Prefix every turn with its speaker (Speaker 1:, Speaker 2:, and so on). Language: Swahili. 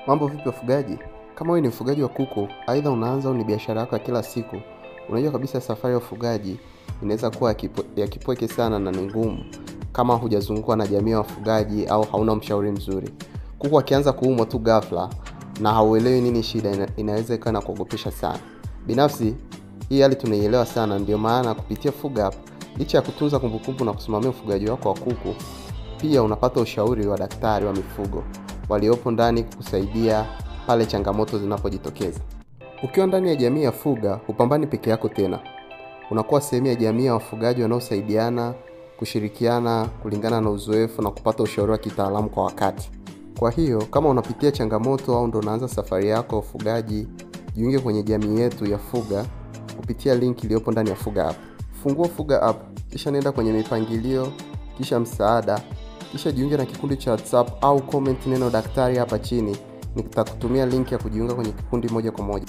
Speaker 1: Mambo vipi wafugaji? Kama wewe ni mfugaji wa kuku, aidha unaanza au ni biashara yako ya kila siku, unajua kabisa safari ya ufugaji inaweza kuwa ya kipweke sana na ni ngumu kama hujazungukwa na jamii ya wafugaji au hauna mshauri mzuri. Kuku akianza kuumwa tu ghafla na hauelewi nini shida, inaweza ikawa na kuogopesha sana. Binafsi, hii hali tunaielewa sana, ndio maana kupitia Fuga, licha ya kutunza kumbukumbu na kusimamia ufugaji wako wa kuku, pia unapata ushauri wa daktari wa mifugo waliopo ndani kukusaidia pale changamoto zinapojitokeza. Ukiwa ndani ya jamii ya Fuga, hupambani peke yako tena. Unakuwa sehemu ya jamii ya wafugaji wanaosaidiana, kushirikiana kulingana na uzoefu na kupata ushauri wa kitaalamu kwa wakati. Kwa hiyo, kama unapitia changamoto au ndo unaanza safari yako ya ufugaji, jiunge kwenye jamii yetu ya Fuga kupitia link iliyopo ndani ya Fuga app. Fungua Fuga app, kisha nenda kwenye mipangilio, kisha msaada, kisha jiunge na kikundi cha WhatsApp au comment neno daktari hapa chini. Nitakutumia link ya kujiunga kwenye kikundi moja kwa moja.